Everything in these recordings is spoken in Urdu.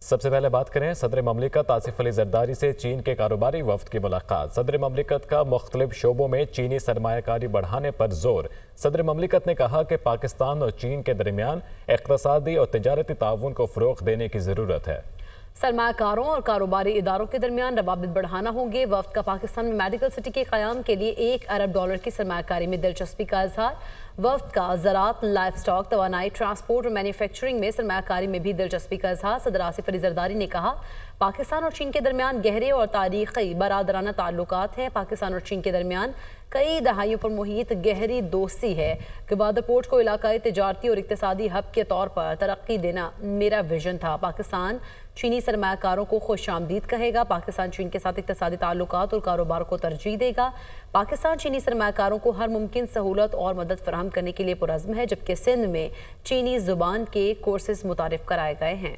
سب سے پہلے بات کریں صدر مملکت آصف علی زرداری سے چین کے کاروباری وفد کی ملاقات۔ صدر مملکت کا مختلف شعبوں میں چینی سرمایہ کاری بڑھانے پر زور۔ صدر مملکت نے کہا کہ پاکستان اور چین کے درمیان اقتصادی اور تجارتی تعاون کو فروغ دینے کی ضرورت ہے۔ سرمایہ کاروں اور کاروباری اداروں کے درمیان روابط بڑھانا ہوں گے۔ وفد کا پاکستان میں میڈیکل سٹی کے قیام کے لیے $1 ارب کی سرمایہ کاری میں دلچسپی کا اظہار۔ وفد کا زراعت، لائف سٹاک، توانائی، ٹرانسپورٹ اور مینوفیکچرنگ میں سرمایہ کاری میں بھی دلچسپی کا اظہار۔ صدر آصف علی زرداری نے کہا پاکستان اور چین کے درمیان گہرے اور تاریخی برادرانہ تعلقات ہیں۔ پاکستان اور چین کے درمیان کئی دہائیوں پر محیط گہری دوستی ہے۔ گوادر پورٹ کو علاقائی تجارتی اور اقتصادی ہب کے طور پر ترقی دینا میرا ویژن تھا۔ پاکستان چینی سرمایہ کاروں کو خوش آمدید کہے گا۔ پاکستان چین کے ساتھ اقتصادی تعلقات اور کاروبار کو ترجیح دے گا۔ پاکستان چینی سرمایہ کاروں کو ہر ممکن سہولت اور مدد فراہم کرنے کے لیے پرعزم ہے، جبکہ سندھ میں چینی زبان کے کورسز متعارف کرائے گئے ہیں۔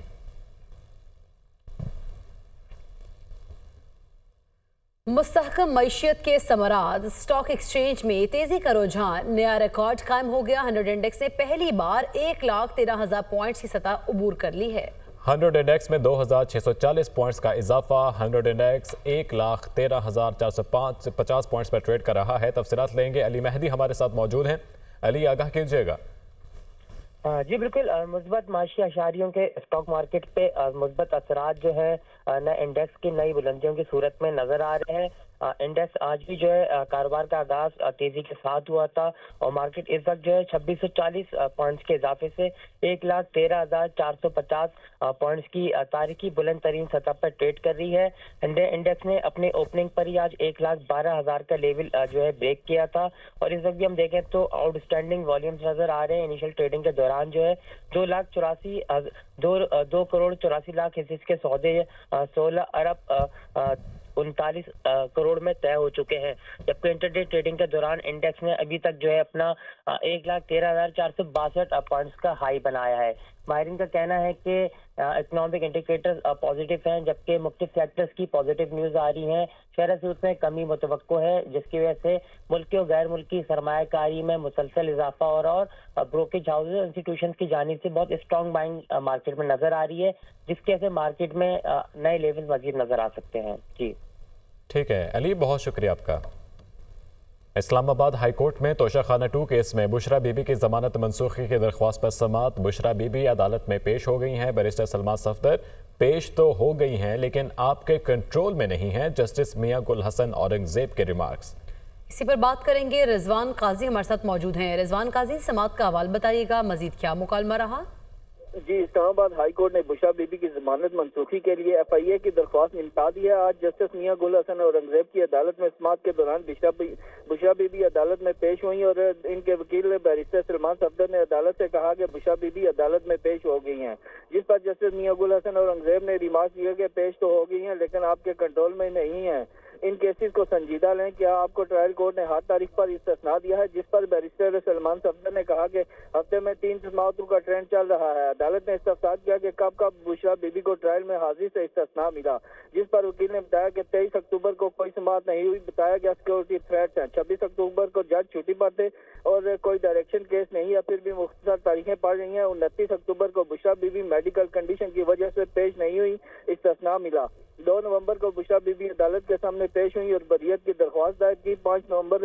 مستحکم معیشت کے ثمرات، اسٹاک ایکسچینج میں تیزی کا رجحان، نیا ریکارڈ قائم ہو گیا۔ 100 انڈیکس نے پہلی بار 1,13,000 پوائنٹس کی سطح عبور کر لی ہے۔ 100 انڈیکس میں 2,640 پوائنٹس کا اضافہ۔ 100 انڈیکس 1,13,450 پوائنٹس پر ٹریڈ کر رہا ہے۔ تفصیلات لیں گے، علی مہدی ہمارے ساتھ موجود ہیں۔ علی، آگاہ کیجیے گا۔ جی بالکل، مثبت معاشی اشاریوں کے اسٹاک مارکیٹ پہ مثبت اثرات جو ہے نئے انڈیکس کی نئی بلندیوں کی صورت میں نظر آ رہے ہیں۔ انڈیکس آج بھی جو ہے کاروبار کا آغاز تیزی کے ساتھ ہوا تھا اور مارکیٹ اس وقت جو ہے 2640 پوائنٹس کے اضافے سے 1,13,450 پوائنٹس کی تاریخی بلند ترین سطح پر ٹریڈ کر رہی ہے۔ انڈیکس نے اپنے اوپننگ پر ہی آج 1,12,000 کا لیول جو ہے بریک کیا تھا اور اس وقت بھی ہم دیکھیں تو آؤٹ اسٹینڈنگ والیومز نظر آ رہے ہیں۔ انیشل ٹریڈنگ کے دوران جو ہے 2 کروڑ 84 لاکھ حصص کے سودے 16 ارب 39 کروڑ میں طے ہو چکے ہیں، جبکہ انٹرڈے ٹریڈنگ کے دوران انڈیکس نے ابھی تک جو ہے اپنا 1,13,462 پوائنٹس کا ہائی بنایا ہے۔ ماہرین کا کہنا ہے کہ اکنامک انڈیکیٹرز پازیٹیو ہیں، جبکہ مختلف سیکٹرز کی پازیٹیو نیوز آ رہی ہیں۔ شرح سود میں کمی متوقع ہے، جس کی وجہ سے ملکی اور غیر ملکی سرمایہ کاری میں مسلسل اضافہ اور بروکریج ہاؤسز اور انسٹیٹیوشنز کی جانب سے بہت اسٹرانگ بائنگ مارکیٹ میں نظر آ رہی ہے، جس کی وجہ سے مارکیٹ میں نئے لیول مزید نظر آ سکتے ہیں۔ جی ٹھیک ہے علی، بہت شکریہ آپ کا۔ اسلام آباد ہائی کورٹ میں توشہ خانہ 2 کیس میں بشرا بی بی کی ضمانت منسوخی کی درخواست پر سماعت۔ بشرا بی بی عدالت میں پیش ہو گئی ہیں۔ بیرسٹر سلما صفدر پیش تو ہو گئی ہیں لیکن آپ کے کنٹرول میں نہیں ہیں، جسٹس میاں گل حسن اورنگزیب کے ریمارکس۔ اسی پر بات کریں گے، رضوان قاضی ہمارے ساتھ موجود ہیں۔ رضوان قاضی، سماعت کا حوال بتائیے گا، مزید کیا مکالمہ رہا؟ جی، اسلام آباد ہائی کورٹ نے بشرا بی بی کی ضمانت منسوخی کے لیے FIA کی درخواست نمٹا دی ہے۔ آج جسٹس میاں گل حسن اورنگزیب کی عدالت میں سماعت کے دوران بشرا بی بی عدالت میں پیش ہوئی اور ان کے وکیل بیرسٹر سلمان صفدر نے عدالت سے کہا کہ بشرا بی بی عدالت میں پیش ہو گئی ہیں، جس پر جسٹس میاں گل حسن اورنگزیب نے ریمارک کیا کہ پیش تو ہو گئی ہیں لیکن آپ کے کنٹرول میں نہیں ہیں، ان کیسز کو سنجیدہ لیں۔ کیا آپ کو ٹرائل کورٹ نے ہر تاریخ پر استثناء دیا ہے؟ جس پر بیرسٹر سلمان صفدر نے کہا کہ ہفتے میں 3 سماعتوں کا ٹرینڈ چل رہا ہے۔ عدالت نے استفسار کیا کہ کب بشرا بی بی کو ٹرائل میں حاضری سے استثناء ملا، جس پر وکیل نے بتایا کہ 23 اکتوبر کو کوئی سماعت نہیں ہوئی، بتایا گیا سیکورٹی تھریٹس ہیں۔ 26 اکتوبر کو جج چھٹی پر تھے اور کوئی ڈائریکشن کیس نہیں ہے، پھر بھی مختصر تاریخیں پڑ رہی ہیں۔ 29 اکتوبر کو بشرا بی بی میڈیکل کنڈیشن کی وجہ سے پیش نہیں ہوئی، استثناء ملا۔ 2 نومبر کو بشرا بی بی عدالت کے سامنے پیش ہوئی اور بریت کی درخواست دائر کی۔ 5 نومبر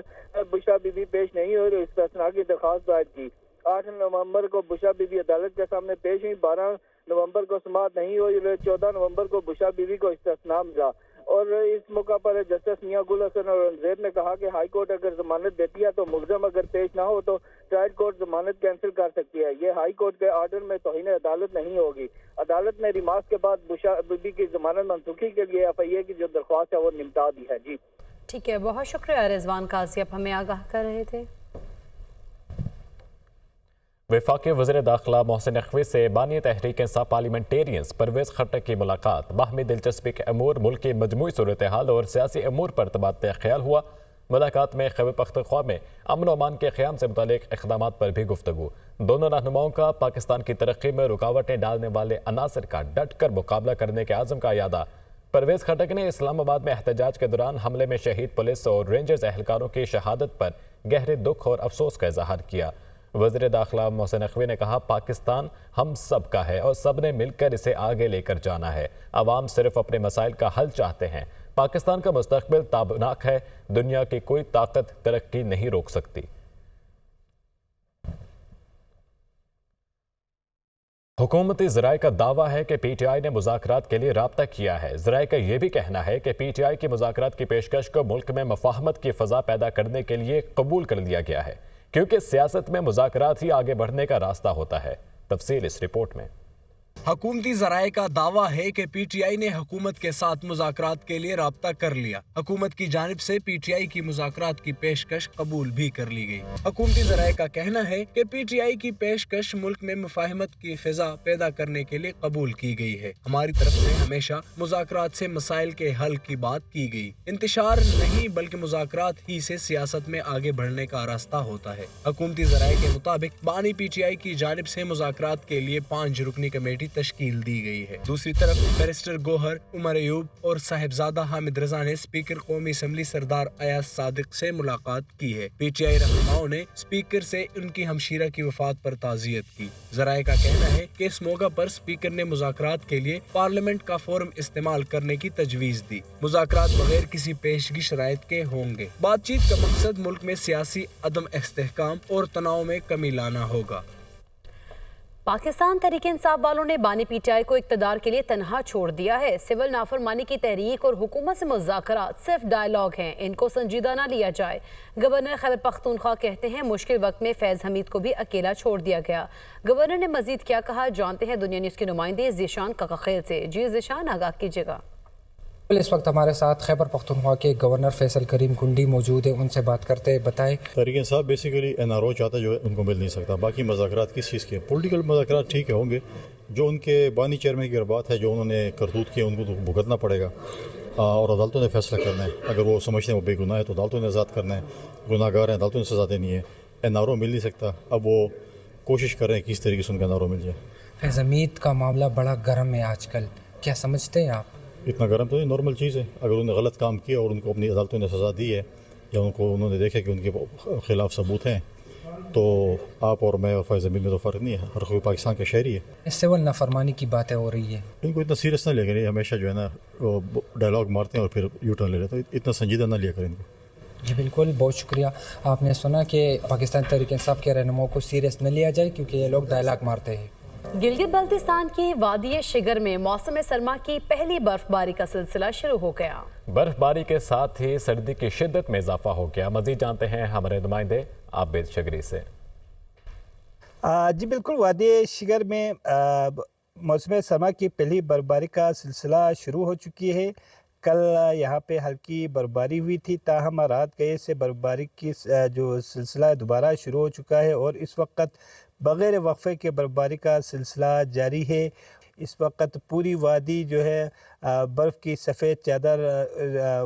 بشرا بی بی پیش نہیں ہوئی اور استثناء کی درخواست دائر کی۔ 8 نومبر کو بشرا بی بی عدالت کے سامنے پیش ہوئی۔ 12 نومبر کو سماعت نہیں ہوئی اور 14 نومبر کو بشرا بی بی کو استثناء ملا۔ اور اس موقع پر جسٹس میاں گل حسن اورنگزیب نے کہا کہ ہائی کورٹ اگر ضمانت دیتی ہے تو ملزم اگر پیش نہ ہو تو ٹرائل کورٹ ضمانت کینسل کر سکتی ہے، یہ ہائی کورٹ کے آرڈر میں توہین عدالت نہیں ہوگی۔ عدالت نے ریمارک کے بعد بشرا بی بی کی ضمانت منسوخی کے لیے FIA کی جو درخواست ہے وہ نمٹا دی ہے۔ جی ٹھیک ہے، بہت شکریہ رضوان قاضی، اب ہمیں آگاہ کر رہے تھے۔ وفاقی وزیر داخلہ محسن نقوی سے بانی تحریک انصاف پارلیمنٹیرینز پرویز خٹک کی ملاقات۔ باہمی دلچسپی کے امور، ملک کی مجموعی صورتحال اور سیاسی امور پر تبادلہ خیال ہوا۔ ملاقات میں خیبر پختونخوا میں امن و امان کے قیام سے متعلق اقدامات پر بھی گفتگو۔ دونوں رہنماؤں کا پاکستان کی ترقی میں رکاوٹیں ڈالنے والے عناصر کا ڈٹ کر مقابلہ کرنے کے عزم کا اعادہ۔ پرویز خٹک نے اسلام آباد میں احتجاج کے دوران حملے میں شہید پولیس اور رینجرز اہلکاروں کی شہادت پر گہرے دکھ اور افسوس کا اظہار کیا۔ وزیر داخلہ محسن نقوی نے کہا پاکستان ہم سب کا ہے اور سب نے مل کر اسے آگے لے کر جانا ہے۔ عوام صرف اپنے مسائل کا حل چاہتے ہیں۔ پاکستان کا مستقبل تابناک ہے، دنیا کی کوئی طاقت ترقی نہیں روک سکتی۔ حکومتی ذرائع کا دعویٰ ہے کہ پی ٹی آئی نے مذاکرات کے لیے رابطہ کیا ہے۔ ذرائع کا یہ بھی کہنا ہے کہ پی ٹی آئی کی مذاکرات کی پیشکش کو ملک میں مفاہمت کی فضا پیدا کرنے کے لیے قبول کر لیا گیا ہے، کیونکہ سیاست میں مذاکرات ہی آگے بڑھنے کا راستہ ہوتا ہے۔ تفصیل اس رپورٹ میں۔ حکومتی ذرائع کا دعویٰ ہے کہ پی ٹی آئی نے حکومت کے ساتھ مذاکرات کے لیے رابطہ کر لیا۔ حکومت کی جانب سے پی ٹی آئی کی مذاکرات کی پیشکش قبول بھی کر لی گئی۔ حکومتی ذرائع کا کہنا ہے کہ پی ٹی آئی کی پیشکش ملک میں مفاہمت کی فضا پیدا کرنے کے لیے قبول کی گئی ہے۔ ہماری طرف سے ہمیشہ مذاکرات سے مسائل کے حل کی بات کی گئی۔ انتشار نہیں بلکہ مذاکرات ہی سے سیاست میں آگے بڑھنے کا راستہ ہوتا ہے۔ حکومتی ذرائع کے مطابق بانی پی ٹی آئی کی جانب سے مذاکرات کے لیے 5 رکنی کمیٹی تشکیل دی گئی ہے۔ دوسری طرف بیرسٹر گوہر، عمر ایوب اور صاحبزادہ حامد رضا نے اسپیکر قومی اسمبلی سردار ایاز صادق سے ملاقات کی ہے۔ پی ٹی آئی رہنماؤں نے اسپیکر سے ان کی ہمشیرہ کی وفات پر تعزیت کی۔ ذرائع کا کہنا ہے کہ اس موقع پر اسپیکر نے مذاکرات کے لیے پارلیمنٹ کا فورم استعمال کرنے کی تجویز دی۔ مذاکرات بغیر کسی پیشگی شرائط کے ہوں گے۔ بات چیت کا مقصد ملک میں سیاسی عدم استحکام اور تناؤ میں کمی لانا ہوگا۔ پاکستان تحریک انصاف والوں نے بانی پی ٹی آئی کو اقتدار کے لیے تنہا چھوڑ دیا ہے۔ سول نافرمانی کی تحریک اور حکومت سے مذاکرات صرف ڈائیلاگ ہیں، ان کو سنجیدہ نہ لیا جائے۔ گورنر خیبر پختونخوا کہتے ہیں مشکل وقت میں فیض حمید کو بھی اکیلا چھوڑ دیا گیا۔ گورنر نے مزید کیا کہا، جانتے ہیں دنیا نیوز کے نمائندے ذیشان کاکاخیل سے۔ جی ذیشان، آگاہ کیجیے گا۔ اس وقت ہمارے ساتھ خیبر پختونخوا کے گورنر فیصل کریم کنڈی موجود ہیں، ان سے بات کرتے بتائیں۔ Tehreek Insaf basically an R O چاہتا ہے جو ان کو مل نہیں سکتا، باقی مذاکرات کس چیز کے پولیٹیکل مذاکرات ٹھیک ہے ہوں گے، جو ان کے بانی چیئرمین کی بات ہے جو انہوں نے کرتوت کیا ان کو تو بھگتنا پڑے گا اور عدالتوں نے فیصلہ کرنا ہے۔ اگر وہ سمجھتے ہیں وہ بے گناہ ہے تو عدالتوں نے آزاد کرنا ہے، گناہ گار ہیں عدالتوں نے سزا دینی ہے۔ این آر او مل نہیں سکتا، اب وہ کوشش کر رہے ہیں کس طریقے سے ان کا این آر او مل جائے۔ فیض حمید کا معاملہ بڑا گرم ہے آج کل، کیا سمجھتے ہیں آپ؟ اتنا گرم تو نہیں، نارمل چیز ہے۔ اگر انہوں نے غلط کام کیا اور ان کو اپنی عدالتوں نے سزا دی ہے یا ان کو انہوں نے دیکھا کہ ان کے خلاف ثبوت ہیں تو آپ اور میں اور فیض حمید میں تو فرق نہیں ہے، ہر کوئی پاکستان کا شہری ہے۔ سول نافرمانی کی باتیں ہو رہی ہے، ان کو اتنا سیریس نہ لیا کریں، ہمیشہ جو ہے نا وہ ڈائلاگ مارتے ہیں اور پھر یو ٹرن لے لیتے ہیں، اتنا سنجیدہ نہ لیا کریں ان کو۔ جی بالکل، بہت شکریہ۔ آپ نے سنا کہ پاکستان تحریک انصاف کے رہنماؤں کو سیریس نہ لیا جائے کیونکہ یہ لوگ ڈائلاگ مارتے ہیں۔ گلگت بلتستان کی وادی شگر میں موسم سرما کی پہلی برف باری کا سلسلہ شروع ہو گیا۔ برف باری کے ساتھ ہی سردی کی شدت میں اضافہ ہو گیا۔ مزید جانتے ہیں ہمارے نمائندے عابد شگری سے۔ جی بالکل، وادی شگر میں موسم سرما کی پہلی برفباری کا سلسلہ شروع ہو چکی ہے۔ کل یہاں پہ ہلکی برفباری ہوئی تھی، تاہم رات گئے سے برفباری کی جو سلسلہ دوبارہ شروع ہو چکا ہے اور اس وقت بغیر وقفے کے برفباری کا سلسلہ جاری ہے۔ اس وقت پوری وادی جو ہے برف کی سفید چادر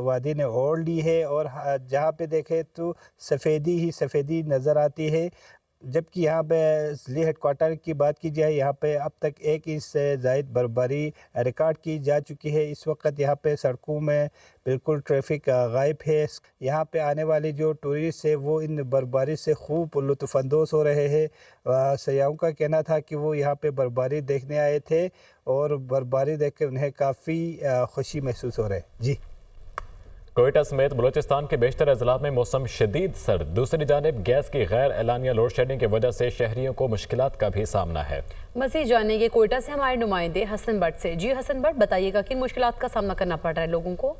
وادی نے اوڑھ لی ہے اور جہاں پہ دیکھیں تو سفیدی ہی سفیدی نظر آتی ہے۔ جبکہ یہاں پہ ضلعی ہیڈ کوارٹر کی بات کی جائے، یہاں پہ اب تک 1 انچ سے زائد برفباری ریکارڈ کی جا چکی ہے۔ اس وقت یہاں پہ سڑکوں میں بالکل ٹریفک غائب ہے۔ یہاں پہ آنے والے جو ٹورسٹ ہیں وہ ان برفباری سے خوب لطف اندوز ہو رہے ہیں۔ سیاحوں کا کہنا تھا کہ وہ یہاں پہ برفباری دیکھنے آئے تھے اور برفباری دیکھ کے انہیں کافی خوشی محسوس ہو رہے ہیں۔ جی، کوئٹہ سمیت بلوچستان کے بیشتر اضلاع میں موسم شدید سرد۔ دوسری جانب گیس کی غیر اعلانیہ لوڈ شیڈنگ کی وجہ سے شہریوں کو مشکلات کا بھی سامنا ہے۔ مزید جانیں گے کوئٹہ سے ہمارے نمائندے حسن بٹ سے۔ جی حسن بٹ، بتائیے گا کن مشکلات کا سامنا کرنا پڑ رہا ہے لوگوں کو؟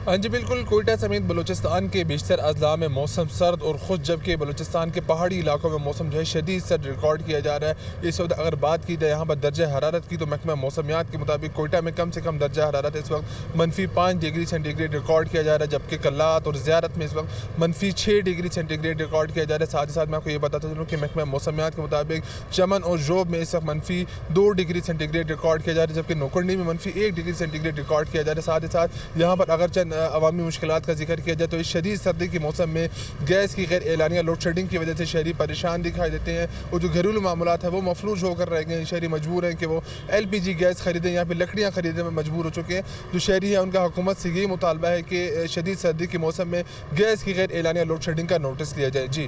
ہاں جی بالکل، کوئٹہ سمیت بلوچستان کے بیشتر اضلاع میں موسم سرد اور خشک، جبکہ بلوچستان کے پہاڑی علاقوں میں موسم جو ہے شدید سرد ریکارڈ کیا جا رہا ہے۔ اس وقت اگر بات کی جائے یہاں پر درجہ حرارت کی تو محکمہ موسمیات کے مطابق کوئٹہ میں کم سے کم درجہ حرارت اس وقت -5 ڈگری سینٹی گریڈ ریکارڈ کیا جا رہا ہے، جبکہ کلات اور زیارت میں اس وقت -6 ڈگری سینٹی گریڈ ریکارڈ کیا جا رہا ہے۔ ساتھ ہی ساتھ میں آپ کو یہ بتاتا چلوں کہ محکمہ موسمیات کے مطابق چمن اور جوب میں اس وقت -2 ڈگری سینٹی گریڈ ریکارڈ کیا جا رہا ہے، جبکہ نوکرنی میں -1 ڈگری سینٹی گریڈ ریکارڈ کیا جا رہا ہے۔ ساتھ ہی ساتھ یہاں پر اگر چند عوامی مشکلات کا ذکر کیا جائے تو اس شدید سردی کے موسم میں گیس کی غیر اعلانیہ لوڈ شیڈنگ کی وجہ سے شہری پریشان دکھائی دیتے ہیں اور جو گھریلو معاملات ہیں وہ مفلوج ہو کر رہ گئے ہیں۔ شہری مجبور ہیں کہ وہ LPG گیس خریدیں یا پھر لکڑیاں خریدنے میں مجبور ہو چکے ہیں۔ جو شہری ہیں ان کا حکومت سے یہی مطالبہ ہے کہ شدید سردی کے موسم میں گیس کی غیر اعلانیہ لوڈ شیڈنگ کا نوٹس لیا جائے۔ جی